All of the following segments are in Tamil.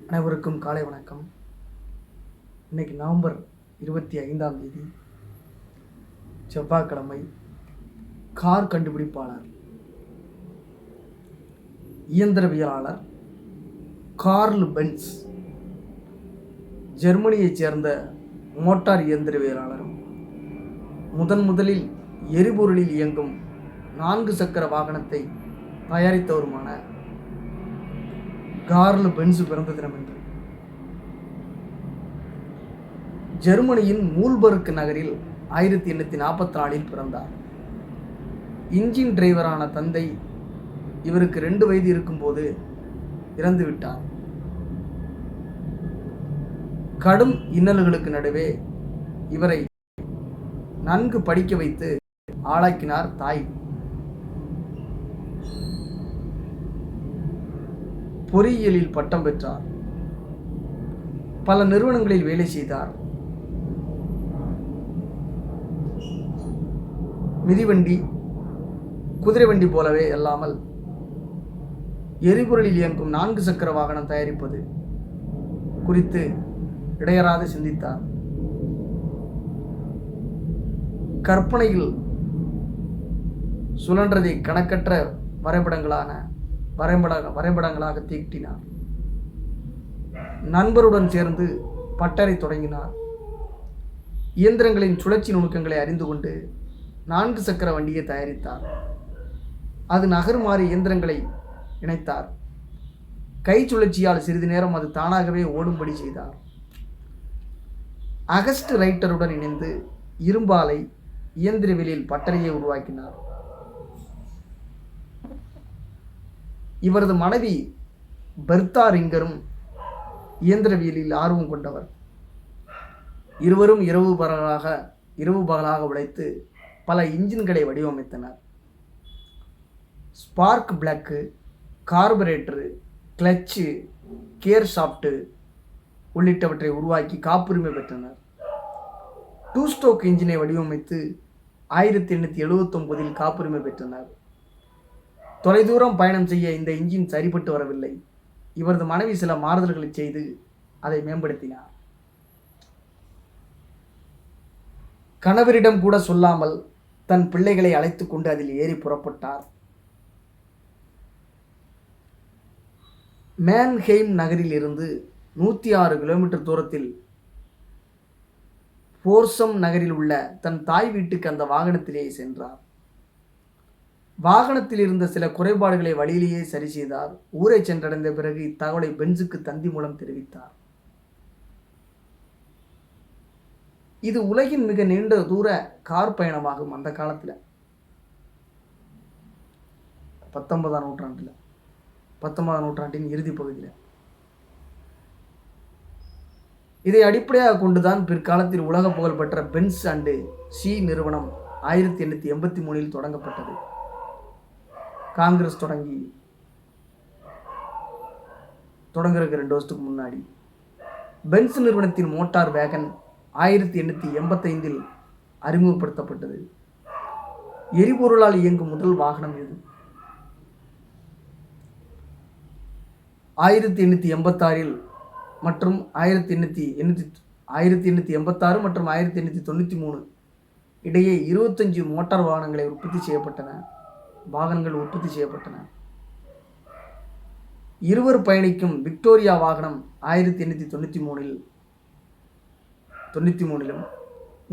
அனைவருக்கும் காலை வணக்கம். இன்னைக்கு நவம்பர் 25ஆம் தேதி செவ்வாய்க்கிழமை. கார் கண்டுபிடிப்பாளர், இயந்திரவியலாளர் கார்ல் பென்ஸ், ஜெர்மனியைச் சேர்ந்த மோட்டார் இயந்திரவியலாளரும் முதலில் எரிபொருளில் இயங்கும் 4 சக்கர வாகனத்தை தயாரித்தவருமான கார்ல் பென்ஸ் பிறந்த தினம் என்று ஜெர்மனியின் மூல்பர்க் நகரில் 1844 பிறந்தார். இன்ஜின் டிரைவரான தந்தை இவருக்கு 2 வயது இருக்கும்போது இறந்துவிட்டார். கடும் இன்னல்களுக்கு நடுவே இவரை நன்கு படிக்க வைத்து ஆளாக்கினார் தாய். பொறியியலில் பட்டம் பெற்றார். பல நிறுவனங்களில் வேலை செய்தார். மிதிவண்டி, குதிரை வண்டி போலவே அல்லாமல் எரிபொருளில் இயங்கும் 4 சக்கர வாகனம் தயாரிப்பது குறித்து இடையறாது சிந்தித்தார். கற்பனையில் சுழன்றதை கணக்கற்ற வரைபடங்களாக தீட்டினார். நண்பருடன் சேர்ந்து பட்டறை தொடங்கினார். இயந்திரங்களின் சுழற்சி நுணுக்கங்களை அறிந்து கொண்டு 4 சக்கர வண்டியை தயாரித்தார். அது நகருமாறு இயந்திரங்களை இணைத்தார். கை சுழற்சியால் சிறிது நேரம் அது தானாகவே ஓடும்படி செய்தார். அகஸ்ட் ரைட்டருடன் இணைந்து இரும்பாலை இயந்திரவியலில் பட்டறையை உருவாக்கினார். இவரது மனைவி பெர்தா ரிங்கரும் இயந்திரவியலில் ஆர்வம் கொண்டவர். இருவரும் இரவு பகலாக உழைத்து பல இன்ஜின்களை வடிவமைத்தனர். ஸ்பார்க் பிளக்கு, கார்பரேட்டரு, கிளச்சு, கியர் ஷாஃப்ட் உள்ளிட்டவற்றை உருவாக்கி காப்புரிமை பெற்றனர். 2 ஸ்ட்ரோக் இன்ஜினை வடிவமைத்து 1879 காப்புரிமை பெற்றனர். தொலைதூரம் பயணம் செய்ய இந்த இன்ஜின் சரிபட்டு வரவில்லை. இவரது மனைவி சில மாறுதல்களை செய்து அதை மேம்படுத்தினார். கணவரிடம் கூட சொல்லாமல் தன் பிள்ளைகளை அழைத்து கொண்டு அதில் ஏறி புறப்பட்டார். மேன்ஹெய்ம் நகரில் இருந்து 106 கிலோமீட்டர் தூரத்தில் போர்சம் நகரில் உள்ள தன் தாய் வீட்டுக்கு அந்த வாகனத்திலேயே சென்றார். வாகனத்தில் இருந்த சில குறைபாடுகளை வழியிலேயே சரி செய்தார். ஊரை சென்றடைந்த பிறகு இத்தகவலை பென்ஸுக்கு தந்தி மூலம் தெரிவித்தார். இது உலகின் மிக நீண்ட தூர கார் பயணமாகும். அந்த காலத்தில் 19ஆம் நூற்றாண்டின் இறுதி பகுதியில் இதை அடிப்படையாக கொண்டுதான் பிற்காலத்தில் உலக புகழ்பெற்ற பென்ஸ் அண்டு சி நிறுவனம் 1883 தொடங்கப்பட்டது. காங்கிரஸ் தொடங்குறதுக்கு 2 வருஷத்துக்கு முன்னாடி பென்ஸ் நிறுவனத்தின் மோட்டார் வேகன் 1885 அறிமுகப்படுத்தப்பட்டது. எரிபொருளால் இயங்கும் முதல் வாகனம் இது. 1886 மற்றும் 1893 இடையே 25 மோட்டார் வாகனங்கள் உற்பத்தி செய்யப்பட்டன. இருவர் பயணிக்கும் விக்டோரியா வாகனம் 1893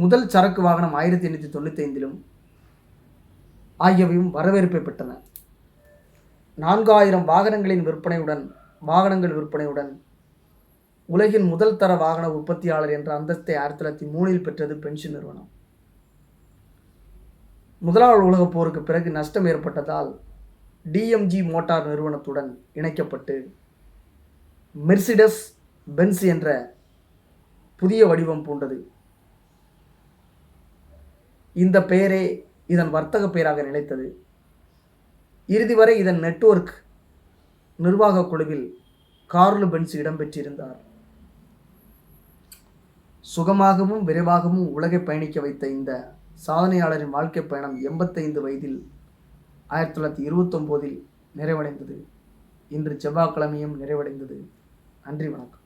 முதல் சரக்கு வாகனம் 1895 ஆகியவையும் வரவேற்பை பெற்றன. 4000 வாகனங்கள் விற்பனையுடன் உலகின் முதல் தர வாகன உற்பத்தியாளர் என்ற அந்தஸ்தை 1903 பெற்றது பென்ஸ் நிறுவனம். முதலாவது உலகப் போருக்கு பிறகு நஷ்டம் ஏற்பட்டதால் டிஎம்ஜி மோட்டார் நிறுவனத்துடன் இணைக்கப்பட்டு மெர்சிடஸ் பென்ஸ் என்ற புதிய வடிவம் பூண்டது. இந்த பெயரே இதன் வர்த்தக பெயராக நிலைத்தது. இறுதி வரை இதன் நெட்வொர்க் நிர்வாக குழுவில் கார்ல் பென்ஸ் இடம்பெற்றிருந்தார். சுகமாகவும் விரைவாகவும் உலகை பயணிக்க வைத்த இந்த சாதனையாளரின் வாழ்க்கை பயணம் 85 வயதில் 1929 நிறைவடைந்தது. இன்று செவ்வாய்க்கிழமையும் நிறைவடைந்தது. நன்றி, வணக்கம்.